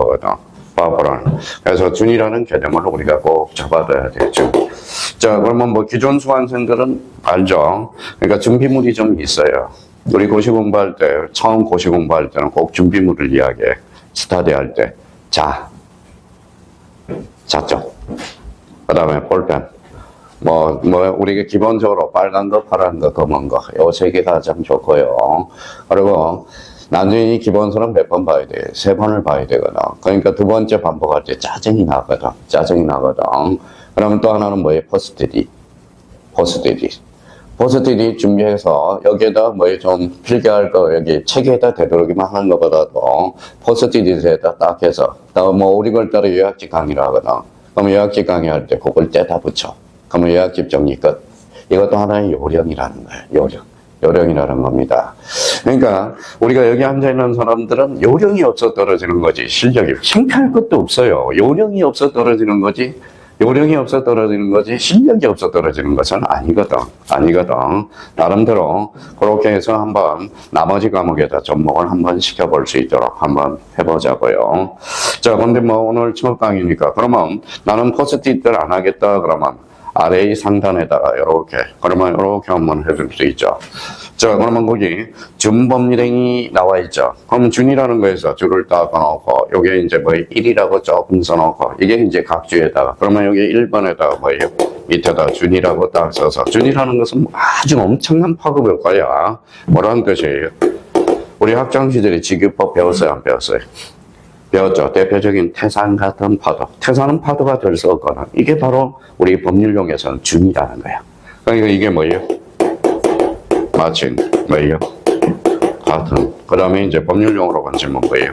거거든. 파워풀한. 그래서 준이라는 개념을 우리가 꼭 잡아둬야 되죠. 자, 그러면 뭐 기존 수강생들은 알죠? 그러니까 준비물이 좀 있어요. 우리 고시 공부할 때, 처음 고시 공부할 때는 꼭 준비물을 이야기해. 스터디 할 때. 자죠. 그 다음에 볼펜. 우리가 기본적으로 빨간 거, 파란 거, 검은 거. 요 세 개가 가장 좋고요. 그리고 나중에 기본서는 몇 번 봐야 돼? 3번을 봐야 되거든. 그러니까 두 번째 반복할 때 짜증이 나거든. 그러면 또 하나는 뭐예요? 포스트잇 준비해서 여기에다 좀 필기할 거 여기 책에다 되도록이만 하는 것보다도 포스트잇에다 딱 해서 우리 걸 따라 요약집 강의를 하거든. 그럼 요약집 강의할 때 그걸 떼다 붙여. 그러면 요약집 정리 끝. 이것도 하나의 요령이라는 거예요. 요령이라는 겁니다. 그러니까 우리가 여기 앉아있는 사람들은 요령이 없어 떨어지는 거지 실력이 창피할 것도 없어요. 요령이 없어 떨어지는 거지 실력이 없어 떨어지는 것은 아니거든. 나름대로 그렇게 해서 한번 나머지 과목에다 접목을 한번 시켜볼 수 있도록 한번 해보자고요. 자, 근데 오늘 첫 강의니까 그러면 나는 포스트잇을 안 하겠다 그러면 아래 상단에다가 이렇게 한번 해줄 수 있죠. 자, 그러면 거기 준법률행이 나와 있죠. 그럼 준이라는 거에서 줄을 딱 넣고 여기에 이제 1이라고 조금 써놓고 이게 이제 각 주에다가 그러면 여기 1번에다가 밑에다 준이라고 딱 써서 준이라는 것은 아주 엄청난 파급 효과야. 뭐라는 뜻이에요? 우리 학창 시절에 직유법 배웠어요, 안 배웠어요? 배웠죠. 대표적인 태산 같은 파도. 태산은 파도가 될 수 없거든. 이게 바로 우리 법률용에서는 준이라는 거야. 그러니까 이게 뭐예요? 마침, 같은. 그 다음에 이제 법률용어로 건지면 뭐예요?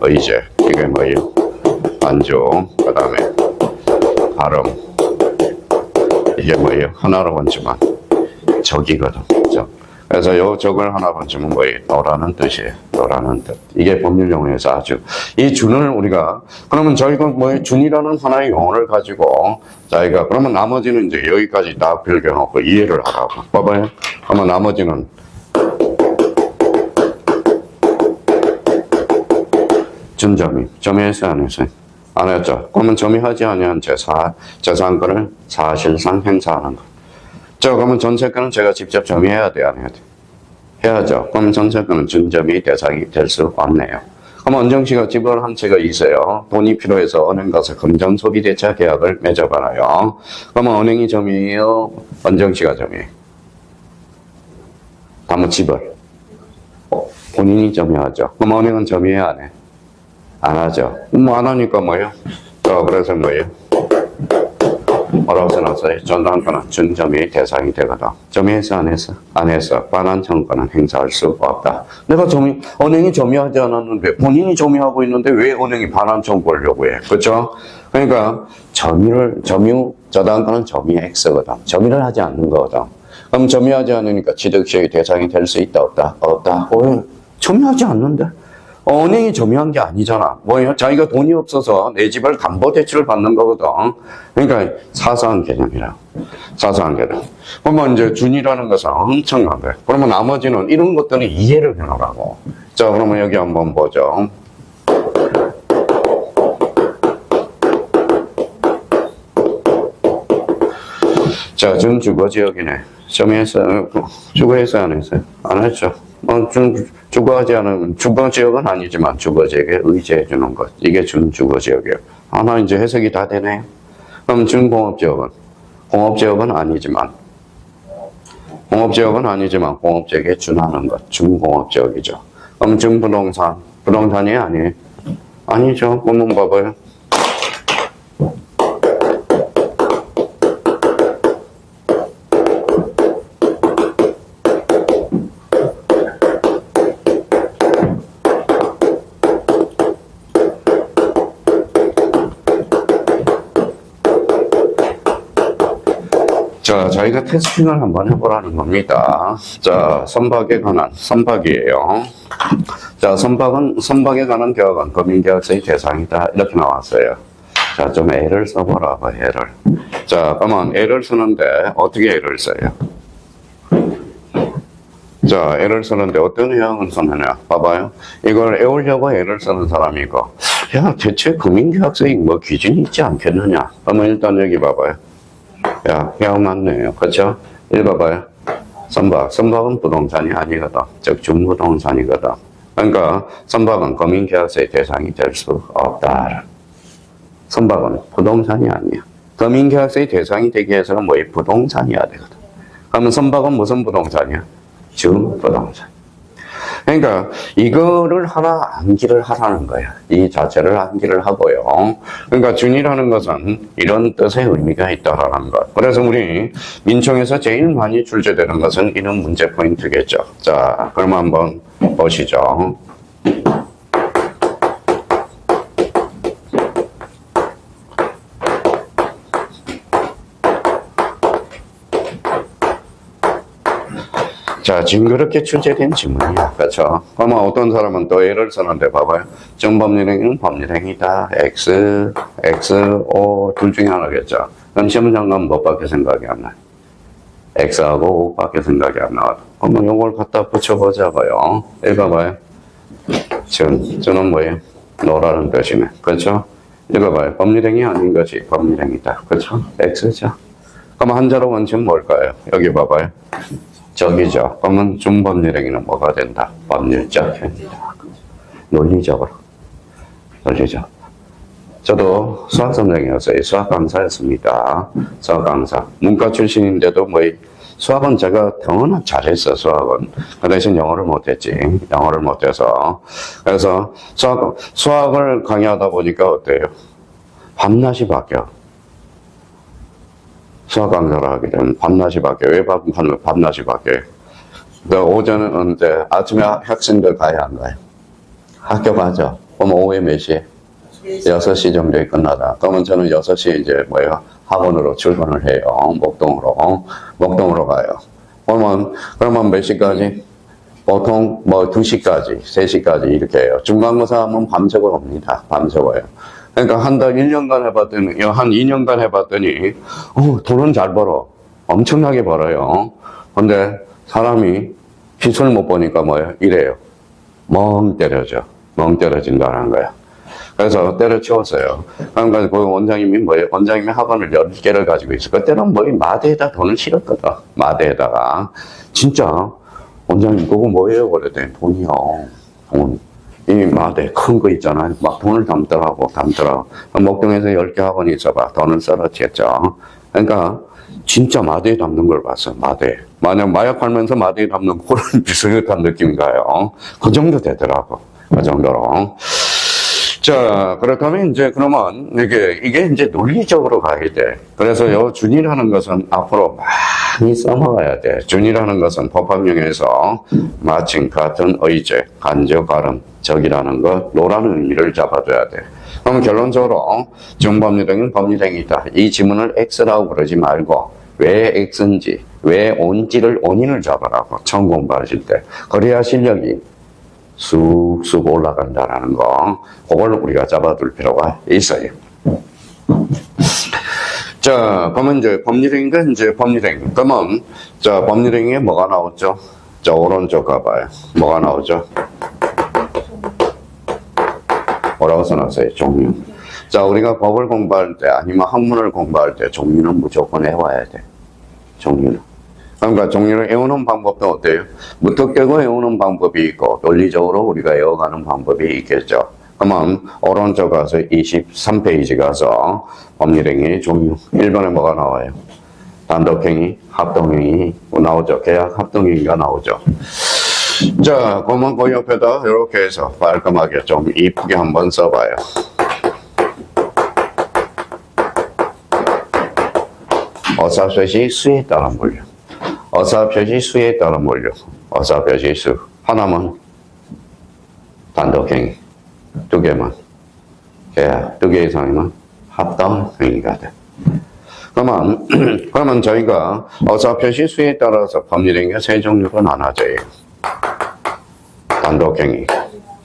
의제. 이게 뭐예요? 안조. 그 다음에 발음. 이게 뭐예요? 하나로 건지면 적이거든. 그래서 요 적을 하나 건지면 뭐예요? 너라는 뜻이에요. 너라는 뜻. 이게 법률용어에서 아주. 이 준을 우리가, 그러면 저희가 준이라는 하나의 용어를 가지고, 저희가, 그러면 나머지는 이제 여기까지 다 빌겨놓고 이해를 하라고. 봐봐요. 그러면 나머지는, 준점이. 점이 했어요, 안 했어요? 안 했죠. 그러면 점이 하지 아니한 재산권을 사실상 행사하는 것. 자, 그러면 전세권은 제가 직접 점유해야 돼요, 안 해야 돼요? 해야죠. 그러면 전세권은 준점이 대상이 될 수 없네요. 그럼 언정씨가 집을 한 채가 있어요. 돈이 필요해서 은행 가서 금전소비대차 계약을 맺어봐요. 그러면 은행이 점이에요? 언정씨가 점이에요? 다음 집을 본인이 점유하죠. 그럼 은행은 점유해야 안 해? 안 하죠. 안 하니까 뭐예요? 그래서 뭐예요? 뭐라고 써놨어요? 전담권은 준점유의 대상이 되거든. 점유했어, 안 했어? 안 했어. 반환 청구는 행사할 수 없다. 내가 은행이 점유하지 않았는데, 본인이 점유하고 있는데 왜 은행이 반환 청구하려고 해? 그렇죠? 그러니까 저당권은 점유의 X거든. 점유를 하지 않는 거거든. 그럼 점유하지 않으니까 취득시효의 대상이 될 수 있다, 없다? 없다. 점유하지 않는데? 은행이 점유한 게 아니잖아. 뭐예요? 자기가 돈이 없어서 내 집을 담보대출을 받는 거거든. 그러니까 사소한 개념이라. 사소한 개념. 그러면 이제 준이라는 것은 엄청난 거예요. 그러면 나머지는 이런 것들은 이해를 해놓으라고. 자, 그러면 여기 한번 보죠. 자, 준 주거지역이네. 점유했어요. 주거했어요, 안 했어요? 안 했죠. 주거하지 않으면, 주거지역은 아니지만 주거지역에 의지해 주는 것. 이게 준주거지역이에요. 하나 이제 해석이 다 되네. 그럼 준공업지역은? 공업지역은 아니지만 공업지역에 준하는 것. 준공업지역이죠. 그럼 준부동산. 부동산이 아니에요? 아니죠. 그러면 봐봐요. 자, 저희가 테스팅을 한번 해보라는 겁니다. 자, 선박이에요. 자, 선박에 관한 계약은 금융계약서의 대상이다. 이렇게 나왔어요. 자, 좀 애를 써보라고, 애를. 자, 그러면 애를 쓰는데, 어떻게 애를 써요? 자, 애를 쓰는데 어떤 의향을 쓰느냐? 봐봐요. 이걸 애우려고 애를 쓰는 사람이고, 야, 대체 금융계약서에 뭐 기준이 있지 않겠느냐? 그러면 일단 여기 봐봐요. 야, 계약 맞네요. 그렇죠? 읽어봐요. 선박은 부동산이 아니거든. 즉, 준부동산이거든. 그러니까 선박은 금융계약서의 대상이 될 수 없다. 선박은 부동산이 아니야. 금융계약서의 대상이 되기 위해서는 뭐에 부동산이어야 되거든. 그러면 선박은 무슨 부동산이야? 준부동산. 그러니까 이거를 하나 암기를 하라는 거야. 이 자체를 암기를 하고요. 그러니까 준이라는 것은 이런 뜻의 의미가 있다라는 것. 그래서 우리 민청에서 제일 많이 출제되는 것은 이런 문제 포인트겠죠. 자, 그럼 한번 보시죠. 자, 지금 그렇게 출제된 지문이야. 그렇죠? 그러면 어떤 사람은 또 예를 쓰는데 봐봐요. 정법률행위는 법률행위다. X, O 둘 중에 하나겠죠. 그럼 시험장관 뭐밖에 생각이 안 나요? X하고 O밖에 생각이 안 나와요. 그러면 이걸 갖다 붙여보자고요. 읽어봐요. 저는 뭐예요? 노라는 뜻이네. 그렇죠? 읽어봐요. 법률행위 아닌 것이 법률행위다. 그렇죠? X죠. 그럼 한자로 원칙은 뭘까요? 여기 봐봐요. 저기죠. 그러면 준법률행위는 뭐가 된다? 법률적 행위다. 논리적으로. 저도 수학 선생이었어요. 수학 강사였습니다. 수학 강사. 문과 출신인데도 뭐 수학은 제가 너무나 잘했어. 수학은. 그 대신 영어를 못했지. 영어를 못해서. 그래서 수학을 강의하다 보니까 어때요? 밤낮이 바뀌어. 수학 강사를 하게 되면 밤낮이 바뀌어요. 왜 밤낮이 바뀌어요? 오전은 이제 아침에 학생들 가야 안 가요? 학교 가죠. 그럼 오후에 몇 시에? 6시 정도에 끝나다. 그러면 저는 6시에 이제 학원으로 출근을 해요. 목동으로 가요. 그러면 몇 시까지? 보통 2시까지, 3시까지 이렇게 해요. 중간고사 하면 밤새고 옵니다. 밤새고요. 그러니까 한 달 1년간 해봤더니, 한 2년간 해봤더니, 돈은 잘 벌어. 엄청나게 벌어요. 근데 사람이 빛을 못 보니까 이래요. 멍 때려진다는 거야. 그래서 때려치웠어요. 그러니까 그 원장님이 원장님이 학원을 10개를 가지고 있어. 그때는 마대에다 돈을 실었거든. 마대에다가. 진짜, 원장님, 그거 뭐예요? 그랬더니, 돈이요. 돈. 이 마대 큰 거 있잖아요. 막 돈을 담더라고. 목동에서 10개 학원이 있어봐. 돈을 썰어치겠죠. 그러니까 진짜 마대에 담는 걸 봤어. 마대. 만약 마약 팔면서 마대에 담는 그런 비슷한 느낌인가요? 그 정도 되더라고. 그 정도로. 자, 그렇다면 그러면 이게 이제 논리적으로 가야 돼. 그래서 요 준이라는 것은 앞으로 많이 써먹어야 돼. 준이라는 것은 법학용에서 마침, 같은, 의제, 간접, 발음, 적이라는 것, 노라는 의미를 잡아줘야 돼. 그럼 결론적으로 준법률행위는 법률행위다. 이 지문을 X라고 그러지 말고 왜 X인지, 왜 온지를 원인을 잡아라고 처음 공부하실 때. 그래야 실력이 쑥쑥 올라간다라는 거, 그걸 우리가 잡아둘 필요가 있어요. 자, 그러면 법률행위가 법률행위. 그러면, 법률행위에 뭐가 나오죠? 오른쪽 가봐요. 뭐가 나오죠? 뭐라고 써놨어요? 종류. 우리가 법을 공부할 때, 아니면 학문을 공부할 때, 종류는 무조건 외워야 돼. 종류는. 그러니까 종류를 외우는 방법도 어때요? 무턱대고 외우는 방법이 있고 논리적으로 우리가 외워가는 방법이 있겠죠. 그러면 오른쪽 가서 23페이지 가서 법률행위 종류 1번에 뭐가 나와요? 단독행위, 합동행위 나오죠. 계약 합동행위가 나오죠. 자, 그러면 그 옆에다 이렇게 해서 깔끔하게 좀 이쁘게 한번 써봐요. 어사표시 수에 따른 분류. 어사표시 수에 따른 분류. 어사표시 수. 하나만 단독행위. 2개만 계약. 2개 이상이면 합동행위가 돼. 그러면 저희가 어사표시 수에 따라서 법률행위가 3종류로 나눠져요. 단독행위,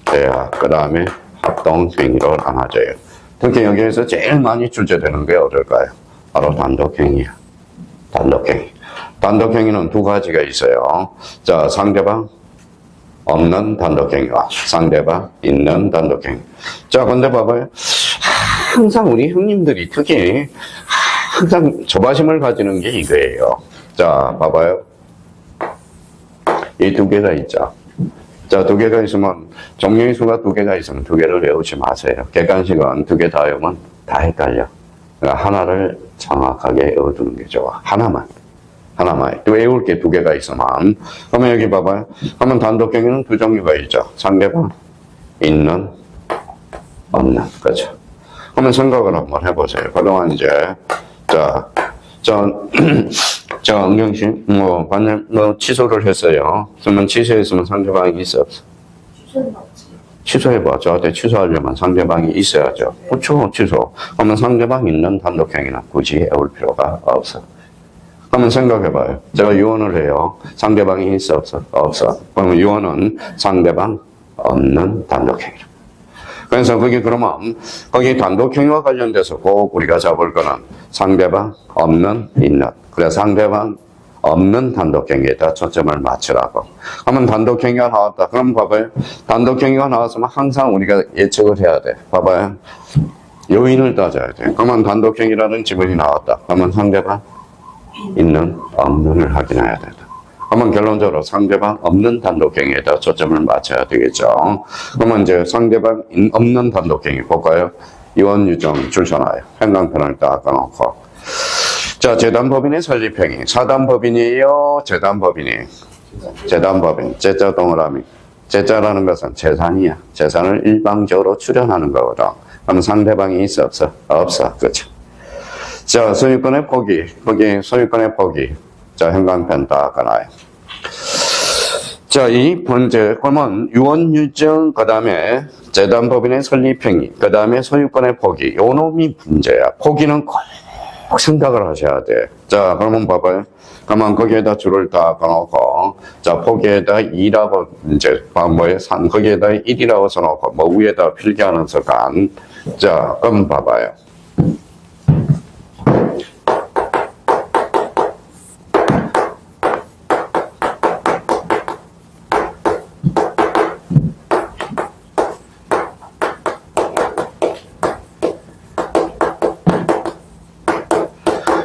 계약, 그 다음에 합동행위로 나눠져요. 특히 여기에서 제일 많이 출제되는 게 어떨까요? 바로 단독행위야. 단독행위. 단독행위는 2가지가 있어요. 자, 상대방 없는 단독행위와 상대방 있는 단독행위. 자, 근데 봐봐요. 항상 우리 형님들이 특히 항상 조바심을 가지는 게 이거예요. 자, 봐봐요. 이 두 개가 있죠. 자, 두 개가 있으면, 종류의 수가 두 개가 있으면 두 개를 외우지 마세요. 객관식은 두 개 다 외우면 다 헷갈려. 그러니까 하나를 정확하게 외워두는 게 좋아. 하나만. 또 외울 게 두 개가 있으면. 그러면 여기 봐봐요. 그러면 단독행위는 두 종류가 있죠. 상대방, 있는, 없는. 그죠? 그러면 생각을 한번 해보세요. 그동안 이제, 은경 씨, 반년, 취소를 했어요. 그러면 취소했으면 상대방이 있어, 없어? 취소는 없지. 취소해봐. 저한테 취소하려면 상대방이 있어야죠. 그렇죠, 취소. 그러면 상대방 있는 단독행위는 굳이 외울 필요가 없어. 그러면 생각해봐요. 제가 유언을 해요. 상대방이 있어, 없어? 없어. 그러면 유언은 상대방 없는 단독행위. 그래서 그러면 거기 단독행위와 관련돼서 꼭 우리가 잡을 거는 상대방 없는 있는. 그래 상대방 없는 단독행위에다 초점을 맞추라고. 그러면 단독행위가 나왔다. 그럼 봐봐요. 단독행위가 나왔으면 항상 우리가 예측을 해야 돼. 봐봐요. 요인을 따져야 돼. 그러면 단독행위라는 지문이 나왔다. 그러면 상대방 있는 없는을 확인해야 된다. 그러면 결론적으로 상대방 없는 단독행위에다 초점을 맞춰야 되겠죠. 그러면 이제 상대방 없는 단독행위 볼까요? 이원 유정 출전하여 행강편을 딱 까놓고. 자, 재단법인의 설립행위. 사단법인이에요? 재단법인이? 재단법인. 재자 동그라미. 재자라는 것은 재산이야. 재산을 일방적으로 출연하는 거거든. 그럼 상대방이 있어, 없어? 없어. 그렇죠. 자, 소유권의 포기. 거기 소유권의 포기. 자, 행강편 딱 까놔요. 자, 이 번째, 그러면 유언유증, 그 다음에 재단법인의 설립행위, 그 다음에 소유권의 포기. 요 놈이 문제야. 포기는 꼭 생각을 하셔야 돼. 자, 그러면 봐봐요. 그러면 거기에다 줄을 딱 꺼놓고, 자, 포기에다 2라고, 이제, 거기에다 1이라고 써놓고, 위에다 필기하는 서간. 자, 그럼 봐봐요.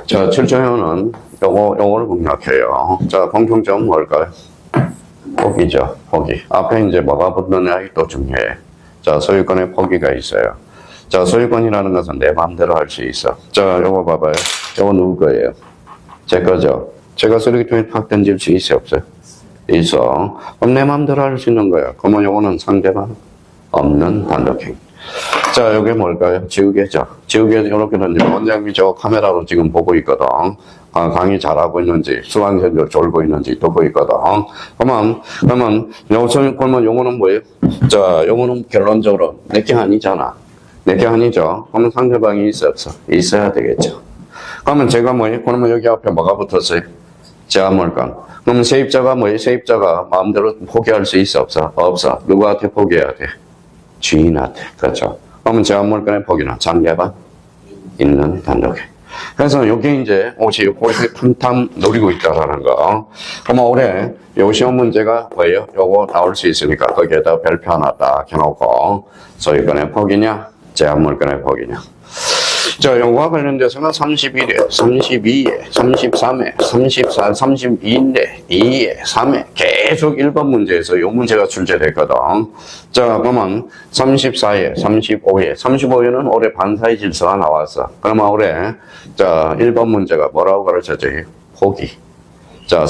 자, 7조형은 요거를 공략해요. 자, 공통점은 뭘까요? 포기죠, 포기. 앞에 이제 뭐가 붙느냐가 또 중요해. 자, 소유권의 포기가 있어요. 자, 소유권이라는 것은 내 마음대로 할 수 있어. 자, 요거 봐봐요. 요거 누구 거예요? 제 거죠. 제가 쓰레기통에 팍 던질 수 있어, 없어요? 있어. 그럼 내 마음대로 할 수 있는 거야. 그러면 요거는 상대방 없는 단독행위. 자, 요게 뭘까요? 지우개죠. 지우개 이렇게 던지면 원장님이 저 카메라로 지금 보고 있거든. 강의 잘하고 있는지, 수강생들 졸고 있는지 보고 있거든. 그러면 요거는 뭐예요? 자, 요거는 결론적으로 내게 아니잖아. 내게 아니죠. 그러면 상대방이 있어, 없어? 있어야 되겠죠. 그러면 제가 뭐예요? 그러면 여기 앞에 뭐가 붙었어요? 제가 뭘까? 그러면 세입자가 뭐예요? 세입자가 마음대로 포기할 수 있어, 없어? 없어. 누구한테 포기해야 돼? 주인한테. 그렇죠. 그러면 제한물건의 포기는 상대방 있는 단독에. 그래서 이게 이제 옷이 고에서 탐탐 노리고 있다라는 거. 그러면 올해 요 시험 문제가 뭐예요? 요거 나올 수 있으니까 거기에다 별표 하나 딱 해놓고 소유권의 포기냐, 제한물건의 포기냐. 자, 요거와 관련돼서는 31회, 32회, 33회, 34, 32인데 2회, 3회 계속 1번 문제에서 요 문제가 출제됐거든. 자, 그러면 34회, 35회, 35회는 올해 반사의 질서가 나왔어. 그러면 올해 자 1번 문제가 뭐라고 가르쳐져? 포기. 자,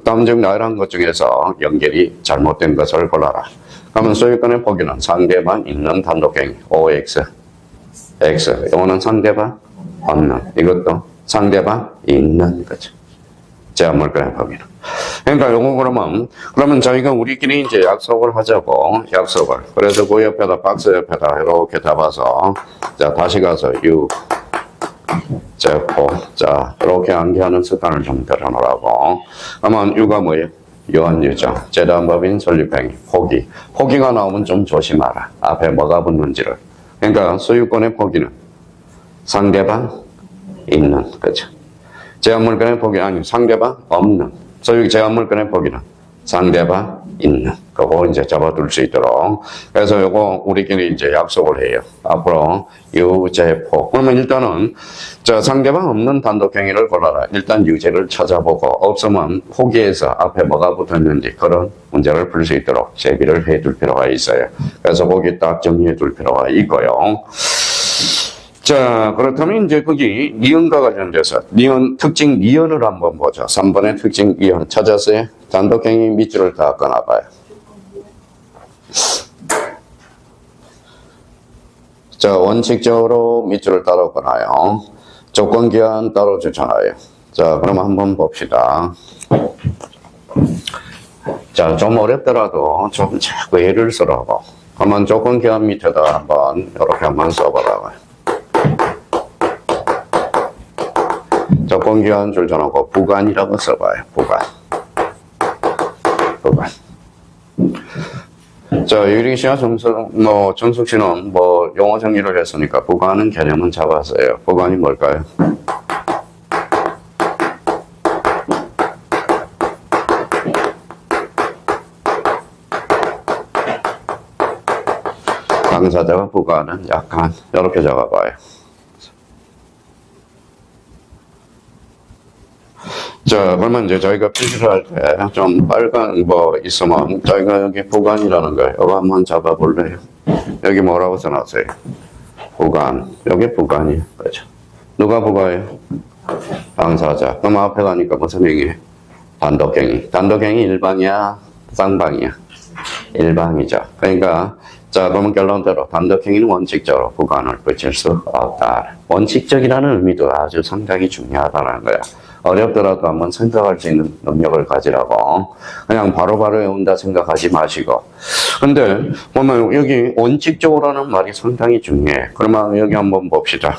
다음적 나열한 것 중에서 연결이 잘못된 것을 골라라. 그러면 소유권의 포기는 상대방 있는 단독행위 OX. X. 이거는 상대방 없는. 이것도 상대방 있는 거죠. 제한물건의 범위는. 그러니까 요거 그러면 저희가 우리끼리 이제 약속을 하자고. 약속을. 그래서 그 옆에다 박스 옆에다 이렇게 잡아서 자 다시 가서 유 제고 자 이렇게 암기하는 습관을 좀 들여놓으라고. 그러면 유가 뭐예요? 유언유죠. 재단법인 설립행위 포기. 포기가 나오면 좀 조심하라. 앞에 뭐가 붙는지를. 그러니까 소유권의 포기는 상대방 있는 거죠. 제한물건의 포기 아니 상대방 없는. 제한물건의 포기는 상대방 있는. 그거 이제 잡아둘 수 있도록. 그래서 요거 우리끼리 이제 약속을 해요. 앞으로 유죄포. 그러면 일단은 저 상대방 없는 단독행위를 골라라. 일단 유죄를 찾아보고 없으면 포기해서 앞에 뭐가 붙었는지 그런 문제를 풀 수 있도록 제비를 해둘 필요가 있어요. 그래서 거기 딱 정리해둘 필요가 있고요. 자, 그렇다면 이제 거기 니은과 관련돼서 특징 니은을 한번 보죠. 3번의 특징 니은 찾았어요? 단독행위 밑줄을 다 꺼놔봐요. 자, 원칙적으로 밑줄을 따로 꺼놔요. 조건기한 따로 주잖아요. 자, 그럼 한번 봅시다. 자, 좀 어렵더라도 좀 자꾸 예를 쓰라고. 그러면 조건기한 밑에다 한번 이렇게 한번 써보라고요. 조건기한 줄 정하고 부관이라고 써봐요. 부관. 자, 유리 씨와 정숙 씨는 영어 정리를 했으니까 부관은 개념은 잡았어요. 부관이 뭘까요? 당사자와 부관은 약간 이렇게 적어봐요. 자, 그러면 이제 저희가 표시를 할 때 좀 빨간 있으면 저희가 여기 부관이라는 거예요. 이거 한번 잡아볼래요? 여기 뭐라고 써놨어요? 부관. 여기 부관이에요. 그죠? 누가 부관이에요? 당사자. 그럼 앞에 가니까 무슨 행위? 단독행위. 단독행위 일방이야? 쌍방이야? 일방이죠. 그러니까 자, 그러면 결론대로 단독행위는 원칙적으로 부관을 붙일 수 없다. 원칙적이라는 의미도 아주 상당히 중요하다는 거야. 어렵더라도 한번 생각할 수 있는 능력을 가지라고. 그냥 바로바로 외운다 생각하지 마시고. 근데 보면 여기 원칙적으로라는 말이 상당히 중요해. 그러면 여기 한번 봅시다.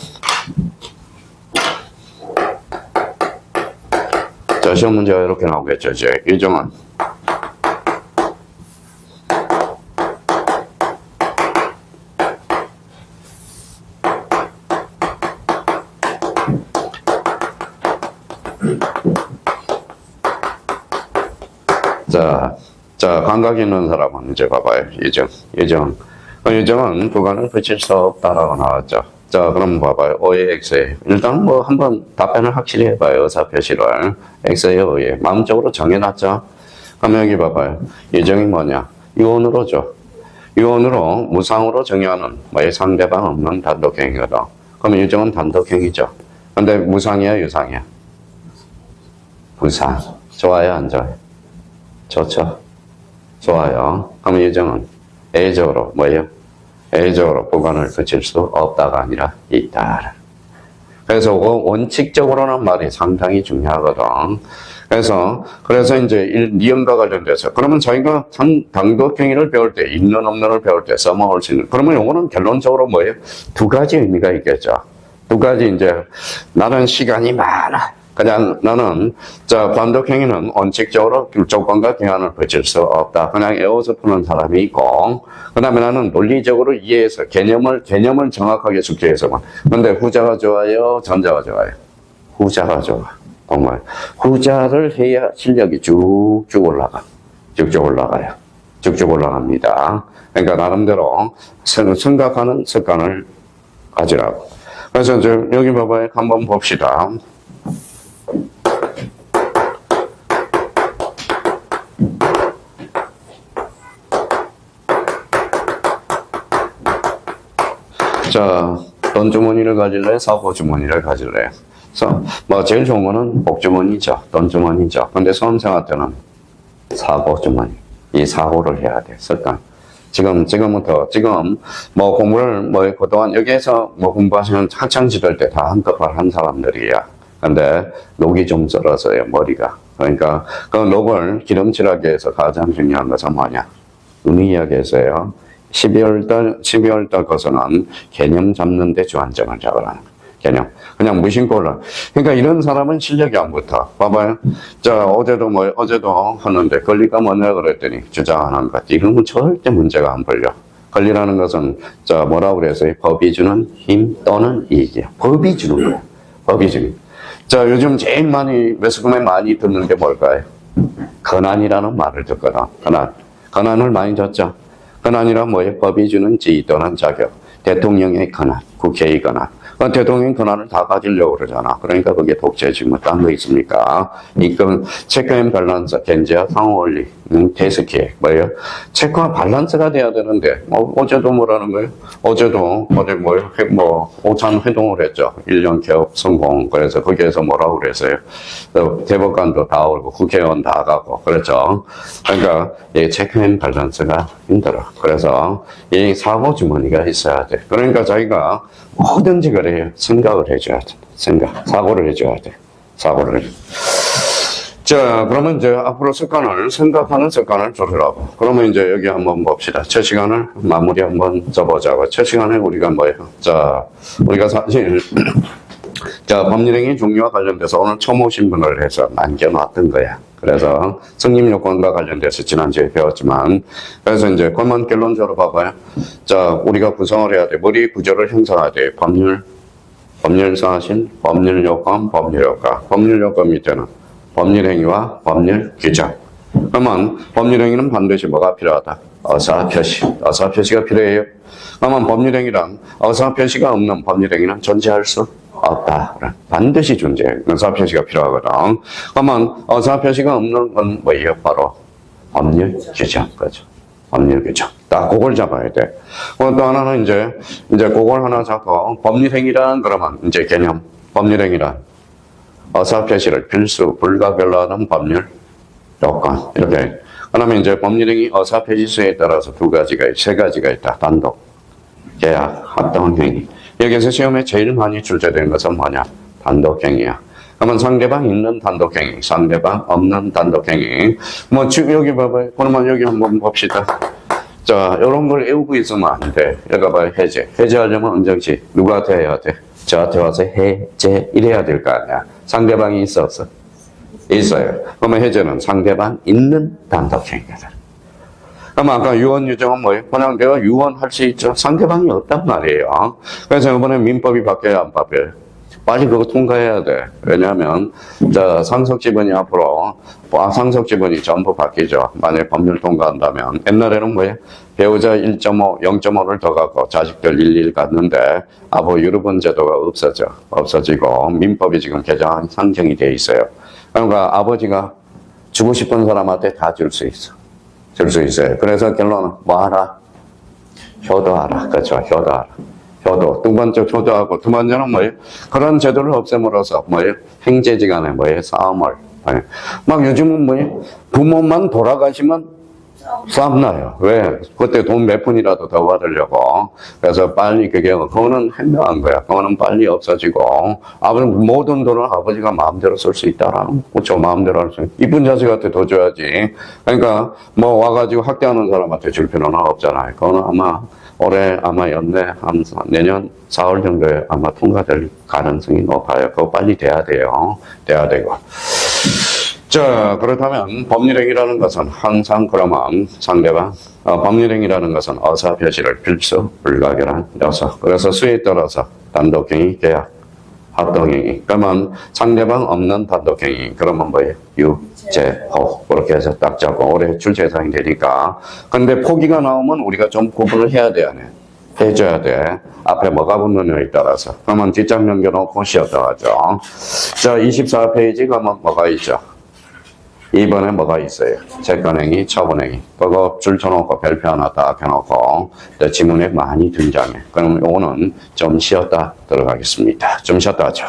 자, 시험 문제가 이렇게 나오겠죠. 이제 유정은 자, 감각 있는 사람은 이제 봐봐요. 예정은 부관을 붙일 수 없다라고 나왔죠. 자, 그럼 봐봐요. O의 X에. 일단 한번 답변을 확실히 해봐요. 의사표시를. X의 O에. 마음적으로 정해놨죠. 그럼 여기 봐봐요. 예정이 뭐냐? 유언으로죠. 유언으로 무상으로 정의하는 상대방 없는 단독행위거든. 그럼 예정은 단독행위죠. 근데 무상이야, 유상이야? 무상. 좋아요, 안 좋아요? 좋죠. 좋아요. 그럼 예정은 A적으로 A적으로 부관을 붙일 수 없다가 아니라 있다. 그래서 원칙적으로는 말이 상당히 중요하거든. 그래서 이제 니은과 관련돼서 그러면 저희가 단독행위를 배울 때 있는 없는을 배울 때 써먹을 수 있는 그러면 이거는 결론적으로 두 가지 의미가 있겠죠. 두 가지 이제 나는 시간이 많아. 그냥 나는 단독행위는 원칙적으로 조건과 기한을 붙일 수 없다. 그냥 외워서 푸는 사람이 있고 그 다음에 나는 논리적으로 이해해서 개념을 정확하게 숙지해서만. 근데 후자가 좋아요? 전자가 좋아요? 후자가 좋아. 정말 후자를 해야 실력이 쭉쭉 올라가. 쭉쭉 올라가요. 쭉쭉 올라갑니다. 그러니까 나름대로 생각하는 습관을 가지라고. 그래서 여기 봐봐요. 한번 봅시다. 자, 돈 주머니를 가질래? 사고 주머니를 가질래? 제일 좋은 거는 복 주머니죠. 돈 주머니죠. 근데 수험생활 때는 사고 주머니. 이 사고를 해야 돼. 습관. 지금 공부를 그동안 여기에서 공부하시면 학창시절 때 다 한꺼번에 한 사람들이야. 근데 녹이 좀 썰어서요, 머리가. 그러니까 그 녹을 기름칠하게 해서 가장 중요한 것은 뭐냐? 눈이 이야기했어요. 12월달 거서는 개념 잡는 데 주안점을 잡으라는 개념. 그냥 무심코 올라. 그러니까 이런 사람은 실력이 안 붙어. 봐봐요. 자, 어제도 하는데 권리가 뭐냐 그랬더니 주장하는 것. 이러면 절대 문제가 안 풀려. 권리라는 것은 뭐라고 그랬어요? 법이 주는 힘 또는 이익이야. 법이 주는 거야. 법이 주는. 자, 요즘 제일 매스컴에 많이 듣는 게 뭘까요? 권한이라는 말을 듣거든. 권한. 권한을 많이 듣죠. 권한이란 뭐예요? 법이 주는 지위 또는 자격. 대통령의 권한, 국회의 권한. 대통령 권한을 다 가지려고 그러잖아. 그러니까 그게 독재지 뭐 딴 거 있습니까? 이건 체크앤 밸런스, 견제와 상호원리, 대스기획 뭐예요? 체크와 밸런스가 돼야 되는데 어제도 뭐라는 거예요? 어제 뭐예요? 오찬 회동을 했죠. 1년 개업 성공. 그래서 거기에서 뭐라고 그랬어요? 대법관도 다 오고 국회의원 다 가고 그렇죠. 그러니까 이 체크앤 밸런스가 힘들어. 그래서 이 사고 주머니가 있어야 돼. 그러니까 자기가 뭐든지 그래요. 생각을 해줘야 돼. 사고를 해줘야 돼. 사고를. 자, 그러면 이제 앞으로 생각하는 습관을 들으라고. 그러면 이제 여기 한번 봅시다. 첫 시간을 마무리 한번 써보자고. 첫 시간에 우리가 뭐예요? 자, 우리가 사실, 자, 법률행위 종류와 관련돼서 오늘 처음 오신 분을 해서 남겨놨던 거야. 그래서 성립요건과 관련돼서 지난주에 배웠지만, 그래서 이제 그만 결론적으로 봐봐요. 자, 우리가 구성을 해야 돼. 머리 구조를 형성해야 돼. 법률사실, 법률요건, 법률효과. 법률요건 밑에는 법률행위와 법률규정. 그러면 법률행위는 반드시 뭐가 필요하다? 어사표시. 어사표시가 필요해요. 그러면 법률행위란 어사표시가 없는 법률행위는 존재할 수 없다. 반드시 존재해. 어사표시가 필요하거든. 그러면 어사표시가 없는 건 뭐예요? 바로 법률규정. 그죠? 법률규정. 딱 그걸 잡아야 돼. 또 하나는 이제 그걸 하나 잡고 법률행위란 그러면 이제 개념. 법률행위란 어사표시를 필수, 불가결로하는 법률 요건. 이렇게. 그러면 이제 법률행위 어사표시수에 따라서 세 가지가 있다. 단독, 계약, 합동행위. 여기서 시험에 제일 많이 출제되는 것은 뭐냐? 단독행위야. 그러면 상대방 있는 단독행위, 상대방 없는 단독행위. 뭐, 여기 봐봐요. 그러면 여기 한번 봅시다. 자, 이런 걸 외우고 있으면 안 돼. 여기 봐봐요. 해제. 해제하려면 언제지? 누구한테 해야 돼? 저한테 와서 해제, 이래야 될 거 아니야. 상대방이 있어, 없어? 있어요. 그러면 해제는 상대방 있는 단독행위다. 그럼 아까 유언 유정은 뭐예요? 그냥 내가 유언할 수 있죠. 상대방이 없단 말이에요. 그래서 이번에 민법이 바뀌어야 안 바뀌어요? 빨리 그거 통과해야 돼. 왜냐하면 자, 상속지분이 앞으로 상속지분이 전부 바뀌죠. 만약에 법률 통과한다면 옛날에는 뭐예요? 배우자 1.5, 0.5를 더 갖고 자식들 1 갖는데 앞으로 유류분 제도가 없어지고 민법이 지금 개정 상정이 돼 있어요. 그러니까 아버지가 주고 싶은 사람한테 다 줄 수 있어. 줄 수 있어요. 그래서 결론은 뭐 하라? 효도하라. 그렇죠. 효도하라. 효도. 두 번째 효도하고 두 번째는 뭐예요? 그런 제도를 없앰으로써 뭐예요? 형제지간에 뭐예요? 싸움을. 막 요즘은 뭐예요? 부모만 돌아가시면 싸움 나요. 왜? 그때 돈 몇 푼이라도 더 받으려고. 그래서 빨리 그거는 현명한 거야. 그거는 빨리 없어지고. 모든 돈을 아버지가 마음대로 쓸 수 있다라는, 그렇죠. 마음대로 할 수 있는. 이쁜 자식한테 더 줘야지. 그러니까, 뭐, 와가지고 학대하는 사람한테 줄 필요는 없잖아요. 그거는 올해 내년 4월 정도에 아마 통과될 가능성이 높아요. 그거 빨리 돼야 돼요. 돼야 되고. 자, 그렇다면 법률행위라는 것은 항상 그러면 상대방, 법률행위라는 것은 어사표시를 필수, 불가결한 요소. 그래서 수에 따라서 단독행위, 계약, 합동행위. 그러면 상대방 없는 단독행위. 그러면 뭐예요? 유죄호. 그렇게 해서 딱 잡고 올해 출제 예상이 되니까. 근데 포기가 나오면 우리가 좀 구분을 해야 돼, 안 해? 해줘야 돼. 앞에 뭐가 붙느냐에 따라서. 그러면 뒷장 넘겨놓고 쉬었다 하죠. 자, 24페이지 가면 뭐가 있죠? 2번에 뭐가 있어요? 채권행위, 처분행위. 그거 줄 쳐놓고 별표 하나 딱 해놓고 지문에 많이 등장해. 그럼 요거는 좀 쉬었다 들어가겠습니다. 좀 쉬었다 하죠.